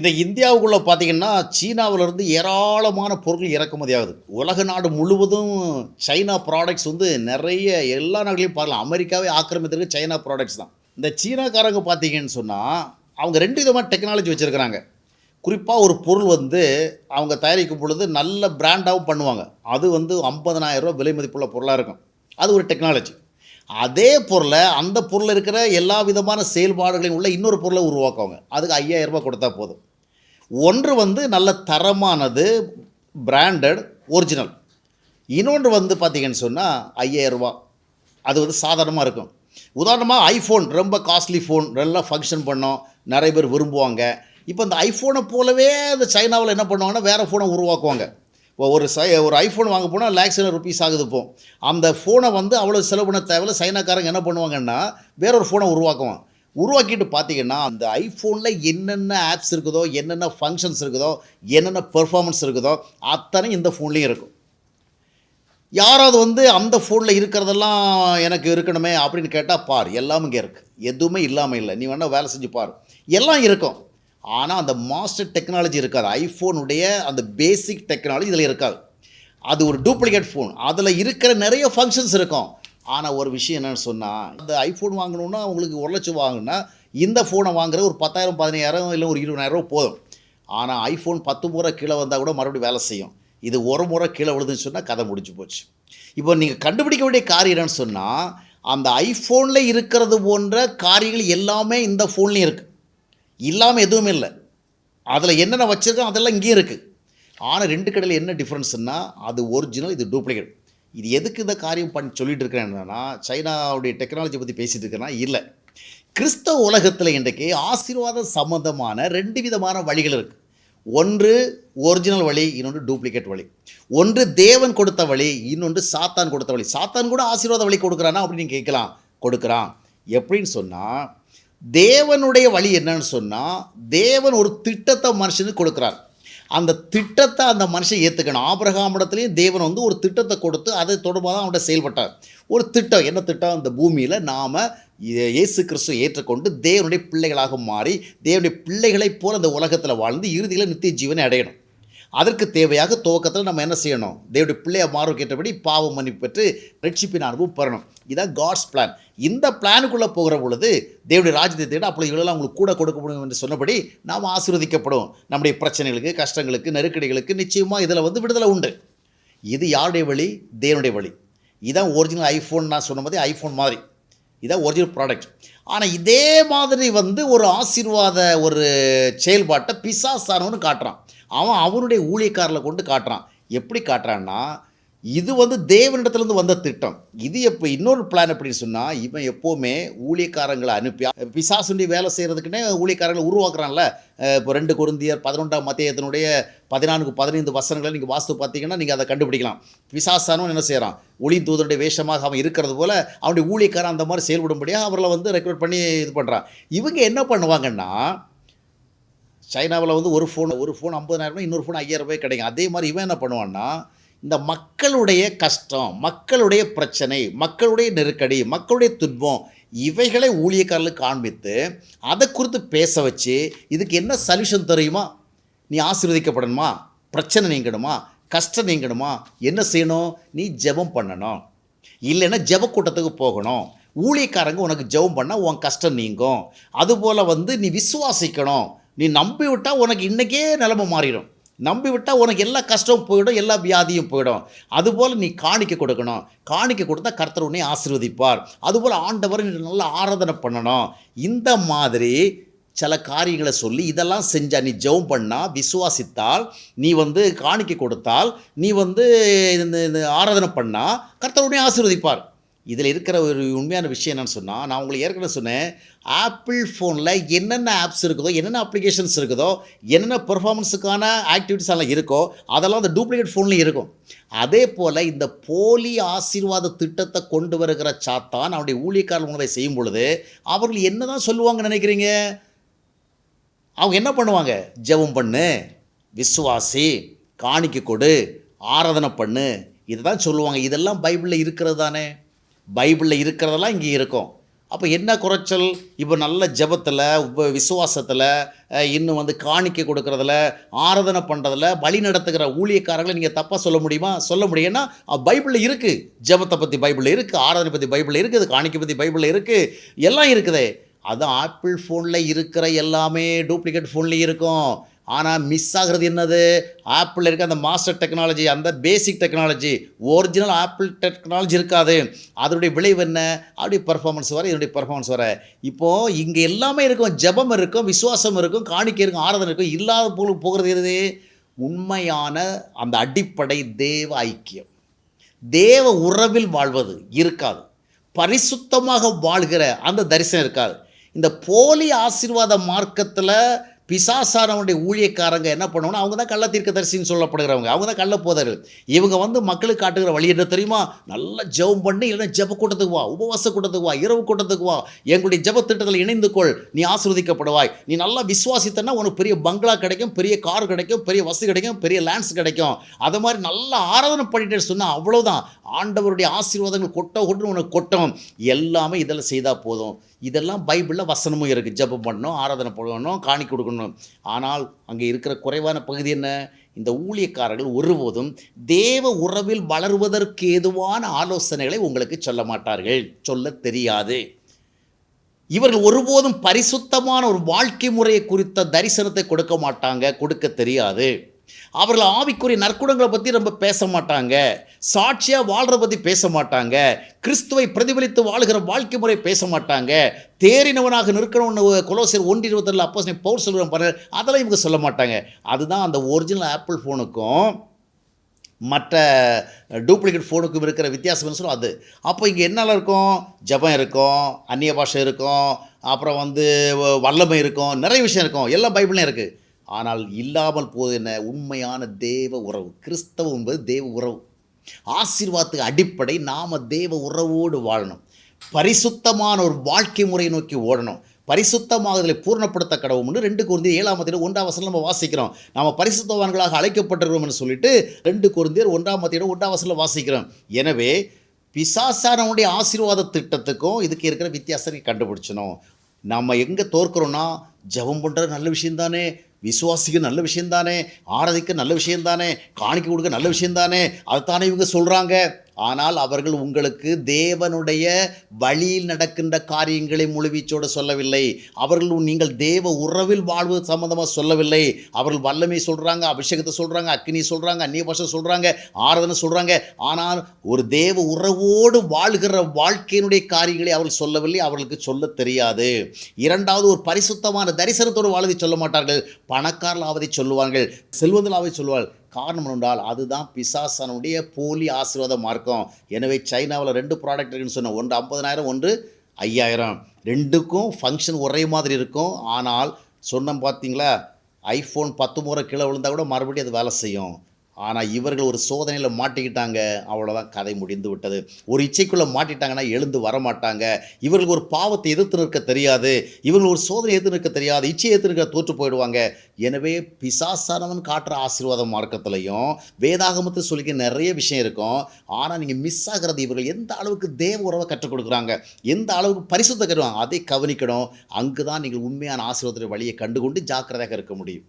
இந்த இந்தியாவுக்குள்ளே பார்த்தீங்கன்னா, சீனாவிலிருந்து ஏராளமான பொருட்கள் இறக்குமதி ஆகுது. உலக நாடு முழுவதும் சைனா ப்ராடக்ட்ஸ் வந்து நெறைய எல்லா நாடுகளையும் பார்க்கலாம். அமெரிக்காவே ஆக்கிரமித்திருக்கு சைனா ப்ராடக்ட்ஸ் தான். இந்த சீனாக்காரங்க பார்த்தீங்கன்னு சொன்னா, அவங்க 2 விதமான டெக்னாலஜி வச்சிருக்கிறாங்க. குறிப்பா ஒரு பொருள் வந்து அவங்க தயாரிக்கும் பொழுது நல்ல பிராண்டாவும் பண்ணுவாங்க. அது வந்து ரூ. 50,000 விலை மதிப்புள்ள பொருளா இருக்கும். அது ஒரு டெக்னாலஜி. அதே பொருள அந்த பொருள்ல இருக்கிற எல்லா விதமான செயல்பாடுகளையும் உள்ள இன்னொரு பொருள உருவாக்குவாங்க. அதுக்கு ரூ. 5,000 கொடுத்தா போதும். ஒன்று வந்து நல்ல தரமானது, பிராண்டட், ஒரிஜினல். இன்னொன்று வந்து பார்த்தீங்கன்னு சொன்னா ரூ. 5,000 அது வந்து சாதாரணமா இருக்கும். உதாரணமா ஐஃபோன் ரொம்ப காஸ்ட்லி ஃபோன், நல்லா ஃபங்ஷன் பண்ணும், நெறைய பேர் விரும்புவாங்க. இப்போ இந்த ஐஃபோன போலவே அந்த சைனாவுல என்ன பண்ணுவாங்கன்னா, வேற ஃபோன உருவாக்குவாங்க. இப்போ ஒரு ஐஃபோன் வாங்க போனா லேக்ஸ் ரூபீஸ் ஆகுது இப்போ. அந்த ஃபோன வந்து அவ்வளோ செலவு பண்ண தேவையில்ல. சைனாக்காரங்க என்ன பண்ணுவாங்கன்னா, வேற ஒரு ஃபோன உருவாக்குவான். உருவாக்கிட்டு பார்த்தீங்கன்னா, அந்த ஐஃபோன்ல என்னென்ன ஆப்ஸ் இருக்குதோ, என்னென்ன ஃபங்ஷன்ஸ் இருக்குதோ, என்னென்ன பெர்ஃபார்மன்ஸ் இருக்குதோ, அத்தனையும் இந்த ஃபோன்லயும் இருக்கும். யாராவது வந்து அந்த ஃபோன்ல இருக்கிறதெல்லாம் எனக்கு இருக்கணுமே அப்படின்னு கேட்டா, பார் எல்லாம் இங்க இருக்கு. எதுவுமே இல்லாம இல்ல. நீ வேணா வேலை செஞ்சு பாரு. எல்லாம் இருக்கும். ஆனா, அந்த மாஸ்டர் டெக்னாலஜி இருக்காது. ஐஃபோனுடைய அந்த பேசிக் டெக்னாலஜி இதில இருக்காது. அது ஒரு டூப்ளிகேட் ஃபோன். அதில இருக்கிற நிறைய ஃபங்ஷன்ஸ் இருக்கும். ஆனா, ஒரு விஷயம் என்னன்னு சொன்னா, அந்த ஐஃபோன் வாங்கணும்னா உங்களுக்கு 1,00,000 வாங்குனா, இந்த ஃபோன வாங்குறது ஒரு 10,000, 15,000 இல்ல ஒரு 20,000 போதும். ஆனா, ஐஃபோன் 10 முறை கீழ வந்தா கூட மறுபடியும் வேலை செய்யும். இது ஒரு முறை கீழ விழுதுன்னு சொன்னா கதை முடிஞ்சு போச்சு. இப்போ நீங்க கண்டுபிடிக்க வேண்டிய காரியம் என்னன்னு சொன்னா, அந்த ஐஃபோன்ல இருக்கிறது போன்ற காரியங்கள் எல்லாமே இந்த ஃபோன்லயும் இருக்கு. இல்லாம எதுவுமே இல்ல. அதில என்னென்ன வச்சிருக்கோம் அதெல்லாம் இங்கேயும் இருக்கு. ஆனா 2 கடையில என்ன டிஃபரன்ஸ்ன்னா, அது ஒரிஜினல், இது டூப்ளிகேட். இது எதுக்கு இந்த காரியம் சொல்லிட்டு இருக்கிறேன் என்னன்னா, சைனாவுடைய டெக்னாலஜி பத்தி பேசிட்டு இருக்கிறேன்னா, இல்ல. கிறிஸ்தவ உலகத்தில இன்றைக்கு ஆசீர்வாதம் சம்மந்தமான 2 விதமான வழிகள் இருக்கு. ஒன்று ஒரிஜினல் வழி, இன்னொன்று டூப்ளிகேட் வழி. ஒன்று தேவன் கொடுத்த வழி, இன்னொன்று சாத்தான் கொடுத்த வழி. சாத்தான் கூட ஆசீர்வாத வழி கொடுக்குறானா அப்படின்னு நீங்க கேட்கலாம். கொடுக்குறான். எப்படின்னு சொன்னா, தேவனுடைய வழி என்னன்னு சொன்னா, தேவன் ஒரு திட்டத்த மனுஷனுக்கு கொடுக்குறார். அந்த திட்டத்த அந்த மனுஷன் ஏத்துக்கணும். ஆபிரகாமிடத்திலேயும் தேவன் வந்து ஒரு திட்டத்த கொடுத்து, அதை தொடர்பா தான் அவன்ட்ட செயல்பட்டார். ஒரு திட்டம், என்ன திட்டம்? இந்த பூமியில நாம இயேசு கிறிஸ்துவை ஏற்றுக்கொண்டு தேவனுடைய பிள்ளைகளாக மாறி, தேவனுடைய பிள்ளைகளைப் போல இந்த உலகத்தில வாழ்ந்து, இறுதியில நித்திய ஜீவனை அடையணும். அதற்கு தேவையாக துவக்கத்தில் நம்ம என்ன செய்யணும்? தேவனுடைய பிள்ளையா மாறுவதற்கு ஏற்றபடி பாவ மன்னிப்பு பெற்று ரட்சிப்பின் அனுபவம் பெறணும். இதான் காட்ஸ் பிளான். இந்த பிளானுக்குள்ளே போகிற பொழுது தேவனுடைய ராஜ்யத்தை தேட அப்பொழுது இவளெல்லாம் உங்களுக்கு கூட கொடுக்கப்படும் என்று சொன்னபடி நாம் ஆசீர்வதிக்கப்படும். நம்முடைய பிரச்சனைகளுக்கு, கஷ்டங்களுக்கு, நெருக்கடிகளுக்கு நிச்சயமாக இதில் வந்து விடுதலை உண்டு. இது யாருடைய வழி? தேவனுடைய வழி. இதான் ஒரிஜினல் ஐஃபோன். நான் சொன்ன மாதிரி ஐஃபோன் மாதிரி. இதான் ஒரிஜினல் ப்ராடக்ட். ஆனால் இதே மாதிரி வந்து ஒரு ஆசீர்வாத ஒரு செயல்பாட்டை பிசாசானவனு காட்டுறான். அவனுடைய ஊழியக்காரர்களை கொண்டு காட்டுறான். எப்படி காட்டுறான்னா, இது வந்து தேவனிடத்திலிருந்து வந்த திட்டம். இது எப்போ இன்னொரு பிளான் எப்படின்னு சொன்னால், இவன் எப்போவுமே ஊழியக்காரங்களை அனுப்பி பிசாசுண்டி வேலை செய்கிறதுக்குன்னே ஊழியக்காரங்களை உருவாக்குறான்ல. இப்போ 2 கொரிந்தியர் 11ஆம் அத்தியாயத்தினுடைய 14, 15 வசனங்களை நீங்கள் வாஸ்து பார்த்தீங்கன்னா நீங்கள் அதை கண்டுபிடிக்கலாம். பிசாசானவன் என்ன செய்கிறான்? ஒளி தூதனுடைய வேஷமாக அவன் இருக்கிறது போல அவனுடைய ஊழியக்காரன் அந்த மாதிரி செயல்படும்படியாக அவர்களை வந்து ரெக்ரூட் பண்ணி இது பண்ணுறான். இவங்க என்ன பண்ணுவாங்கன்னா, சைனாவில் வந்து ஒரு ஃபோன் 50,000, இன்னொரு ஃபோன் 5,000 கிடைக்கும். அதே மாதிரி இவன் என்ன பண்ணுவான்னா, இந்த மக்களுடைய கஷ்டம், மக்களுடைய பிரச்சனை, மக்களுடைய நெருக்கடி, மக்களுடைய துன்பம் இவைகளை ஊழியக்காரர்களுக்கு காண்பித்து, அதை குறித்து பேச வச்சு, இதுக்கு என்ன சொல்யூஷன் தெரியுமா? நீ ஆசீர்வதிக்கப்படணுமா? பிரச்சனை நீங்கணுமா? கஷ்டம் நீங்கணுமா? என்ன செய்யணும்? நீ ஜெபம் பண்ணணும். இல்லைன்னா ஜெப கூட்டத்துக்கு போகணும். ஊழியக்காரங்க உனக்கு ஜெபம் பண்ணால் உன் கஷ்டம் நீங்கும். அதுபோல் வந்து நீ விசுவாசிக்கணும். நீ நம்பி விட்டால் உனக்கு இன்றைக்கே நிலைமை மாறிடும். நம்பி விட்டால் உனக்கு எல்லா கஷ்டமும் போயிடும், எல்லா வியாதியும் போயிடும். அதுபோல் நீ காணிக்கை கொடுக்கணும். காணிக்கை கொடுத்தா கர்த்தர் உன்னை ஆசீர்வதிப்பார். அதுபோல் ஆண்டவரை நீ நல்லா ஆராதனை பண்ணணும். இந்த மாதிரி சில காரியங்களை சொல்லி இதெல்லாம் செஞ்சால், நீ ஜெபம் பண்ணால், விசுவாசித்தால், நீ வந்து காணிக்கை கொடுத்தால், நீ வந்து இந்த ஆராதனை பண்ணால் கர்த்தர் உன்னை ஆசீர்வதிப்பார். இதில் இருக்கிற ஒரு உண்மையான விஷயம் என்னென்னு சொன்னால், நான் உங்களுக்கு ஏற்கனவே சொன்னேன், ஆப்பிள் ஃபோனில் என்னென்ன ஆப்ஸ் இருக்குதோ, என்னென்ன அப்ளிகேஷன்ஸ் இருக்குதோ, என்னென்ன பெர்ஃபார்மன்ஸுக்கான ஆக்டிவிட்டீஸ் எல்லாம் இருக்கோ, அதெல்லாம் அந்த டூப்ளிகேட் ஃபோன்லேயும் இருக்கும். அதே போல் இந்த போலி ஆசீர்வாத திட்டத்தை கொண்டு வருகிற சாத்தான் அவனுடைய ஊழியக்காரர் உணவை செய்யும் பொழுது அவர்கள் என்ன தான் சொல்லுவாங்கன்னு நினைக்கிறீங்க? அவங்க என்ன பண்ணுவாங்க? ஜெபம் பண்ணு, விசுவாசி, காணிக்கை கொடு, ஆராதனை பண்ணு, இதை தான் சொல்லுவாங்க. இதெல்லாம் பைபிளில் இருக்கிறது தானே. பைபிளில் இருக்கிறதெல்லாம் இங்கே இருக்கும். அப்போ என்ன குறைச்சல்? இப்போ நல்ல ஜெபத்தில், விசுவாசத்தில், இன்னும் வந்து காணிக்கை கொடுக்கறதுல, ஆராதனை பண்ணுறதுல, வழி நடத்துகிற ஊழியக்காரர்களை நீங்கள் தப்பாக சொல்ல முடியுமா? சொல்ல முடியும். ஏன்னா பைபிளில் இருக்குது. ஜெபத்தை பற்றி பைபிளில் இருக்குது, ஆராதனை பற்றி பைபிளில் இருக்குது, காணிக்கை பற்றி பைபிளில் இருக்குது, எல்லாம் இருக்குதே. அதான் ஆப்பிள் ஃபோனில் இருக்கிற எல்லாமே டூப்ளிகேட் ஃபோன்லேயும் இருக்கும். ஆனால் மிஸ் ஆகிறது என்னது? ஆப்பிளில் இருக்க அந்த மாஸ்டர் டெக்னாலஜி, அந்த பேசிக் டெக்னாலஜி. ஒரிஜினல் ஆப்பிள் டெக்னாலஜி இருக்காது. அதனுடைய விளைவு என்ன? அப்படி பர்ஃபார்மன்ஸ் வர, இதனுடைய பர்ஃபார்மன்ஸ் வர. இப்போது இங்கே எல்லாமே இருக்கும். ஜெபம் இருக்கும், விசுவாசம் இருக்கும், காணிக்கை இருக்கும், ஆராதனை இருக்கும். இல்லாத போகிறது எது? உண்மையான அந்த அடிப்படை தேவ ஐக்கியம், தேவ உறவில் வாழ்வது இருக்காது. பரிசுத்தமாக வாழ்கிற அந்த தரிசனம் இருக்காது. இந்த போலி ஆசீர்வாத மார்க்கத்தில் பிசாசானவனுடைய ஊழியக்காரங்க என்ன பண்ணுவாங்கன்னா, அவங்க தான் கள்ள தீர்க்கதரிசின்னு சொல்லப்படுகிறவங்க. அவங்க தான் கள்ள போதர்கள். இவங்க வந்து மக்களுக்கு காட்டுகிற வழி என்ன தெரியுமா? நல்லா ஜெபம் பண்ணி, இல்லைன்னா ஜெப கூட்டத்துக்கு வா, உபவாச கூட்டத்துக்கு வா, இரவு கூட்டத்துக்கு வா, எங்களுடைய ஜெப திட்டத்தில் இணைந்து கொள், நீ ஆசீர்வதிக்கப்படுவாய். நீ நல்லா விசுவாசித்தன்னா உனக்கு பெரிய பங்களா கிடைக்கும், பெரிய கார் கிடைக்கும், பெரிய வசதி கிடைக்கும், பெரிய லேண்ட்ஸ் கிடைக்கும். அது மாதிரி நல்லா ஆராதனை பண்ணிட்டு சொன்னால் அவ்வளோதான். ஆண்டவருடைய ஆசீர்வாதங்கள் கொட்டன்னு உனக்கு கொட்டும். எல்லாமே இதில் செய்தால் போதும். இதெல்லாம் பைபிளில் வசனமும் இருக்குது. ஜெபம் பண்ணணும், ஆராதனை பண்ணணும், காணிக்கை கொடுக்கணும். ஆனால் அங்கே இருக்கிற குறைவான பகுதி என்ன? இந்த ஊழியக்காரர்கள் ஒருபோதும் தேவ உறவில் வளருவதற்கு ஏதுவான ஆலோசனைகளை உங்களுக்கு சொல்ல மாட்டார்கள், சொல்ல தெரியாது. இவர்கள் ஒருபோதும் பரிசுத்தமான ஒரு வாழ்க்கை முறையை குறித்த தரிசனத்தை கொடுக்க மாட்டாங்க, கொடுக்க தெரியாது. அவர்கள் ஆவிக்குரிய நற்குணங்களை பற்றி ரொம்ப பேச மாட்டாங்க, சாட்சியாக வாழ்கிறத பற்றி பேச மாட்டாங்க, கிறிஸ்துவை பிரதிபலித்து வாழ்கிற வாழ்க்கை முறை பேச மாட்டாங்க, தேறினவனாக நிற்கணும்னு கொலோசியர் 1:27 அப்போஸ்தலன் பவுல் சொல்கிற பாருங்கள், அதெல்லாம் இவங்க சொல்ல மாட்டாங்க. அதுதான் அந்த ஒரிஜினல் ஆப்பிள் ஃபோனுக்கும் மற்ற டூப்ளிகேட் ஃபோனுக்கும் இருக்கிற வித்தியாசம்னு சொல்லும் அது. அப்போ இங்கே என்னெல்லாம் இருக்கும்? ஜெபம் இருக்கும், அந்நிய பாஷை இருக்கும், அப்புறம் வந்து வல்லமை இருக்கும், நிறைய விஷயம் இருக்கும், எல்லாம் பைபிள்லையும் இருக்குது. ஆனால் இல்லாமல் போது என்ன? உண்மையான தேவ உறவு. கிறிஸ்தவம் என்பது தேவ உறவு. ஆசீர்வாதத்துக்கு அடிப்படை நாம் தேவ உறவோடு வாழணும். பரிசுத்தமான ஒரு வாழ்க்கை முறையை நோக்கி ஓடணும். பரிசுத்தமாகலை பூர்ணப்படுத்த கடவும்னு 2 கொரிந்தியர் 7:1 நம்ம வாசிக்கிறோம். நாம் பரிசுத்தவான்களாக அழைக்கப்பட்டிருக்கிறோம்னு சொல்லிட்டு 2 கொரிந்தியர் 1:1 வாசிக்கிறோம். எனவே பிசாசானவனுடைய ஆசீர்வாத திட்டத்துக்கும் இதுக்கு இருக்கிற வித்தியாசத்தை கண்டுபிடிச்சணும். நம்ம எங்கே தோற்கிறோன்னா, ஜெபம் பண்ணுறது நல்ல விஷயந்தானே, விசுவாசிக்க நல்ல விஷயந்தானே, ஆராதிக்க நல்ல விஷயந்தானே, காணிக்கை கொடுக்க நல்ல விஷயந்தானே, அதுதானே இவங்க சொல்கிறாங்க. ஆனால் அவர்கள் உங்களுக்கு தேவனுடைய வழியில் நடக்கின்ற காரியங்களை முழுவீச்சோடு சொல்லவில்லை. அவர்கள் நீங்கள் தேவ உறவில் வாழ்வது சம்பந்தமாக சொல்லவில்லை. அவர்கள் வல்லமை சொல்கிறாங்க, அபிஷேகத்தை சொல்கிறாங்க, அக்கினி சொல்கிறாங்க, அந்நிய பாஷை சொல்கிறாங்க, ஆராதனை சொல்கிறாங்க. ஆனால் ஒரு தேவ உறவோடு வாழ்கிற வாழ்க்கையினுடைய காரியங்களை அவர்கள் சொல்லவில்லை, அவர்களுக்கு சொல்ல தெரியாது. இரண்டாவது, ஒரு பரிசுத்தமான தரிசனத்தோடு வாழ்வதை சொல்ல மாட்டார்கள். பணக்காரர்கள் ஆவதை சொல்லுவார்கள், செல்வந்தர்கள் ஆவதை சொல்லுவார்கள். காரணம் என்றால் அதுதான் பிசாசானுடைய போலி ஆசீர்வாத மார்க்கம். எனவே சைனாவில் 2 ப்ராடக்ட் இருக்குன்னு சொன்னோம். ஒன்று 50,000, ஒன்று 5,000. ரெண்டுக்கும் ஃபங்க்ஷன் ஒரே மாதிரி இருக்கும். ஆனால் சொன்னோம் பார்த்தீங்களா, ஐஃபோன் 10 முறை கீழே விழுந்தால் கூட மறுபடியும் அது வேலை செய்யும். ஆனால் இவர்கள் ஒரு சோதனையில் மாட்டிக்கிட்டாங்க, அவ்வளோதான், கதை முடிந்து விட்டது. ஒரு இச்சைக்குள்ளே மாட்டிட்டாங்கன்னா எழுந்து வரமாட்டாங்க. இவர்களுக்கு ஒரு பாவத்தை எதிர்த்து நிற்க தெரியாது, இவர்கள் ஒரு சோதனை எதிர்த்து நிற்க தெரியாது, இச்சையை எதிர்த்து நிற்க தோற்று போயிடுவாங்க. எனவே பிசாசானவன் காட்டுற ஆசீர்வாத மார்க்கத்திலையும் வேதாகமத்தில் சொல்லிக்க நிறைய விஷயம் இருக்கும். ஆனால் நீங்கள் மிஸ் ஆகிறது, இவர்கள் எந்த அளவுக்கு தேவ உறவை கற்றுக் கொடுக்குறாங்க, எந்த அளவுக்கு பரிசுத்த கருவாங்க, அதை கவனிக்கணும். அங்கு தான் நீங்கள் உண்மையான ஆசீர்வாதத்தின் வழியை கண்டுகொண்டு ஜாக்கிரதையாக இருக்க முடியும்.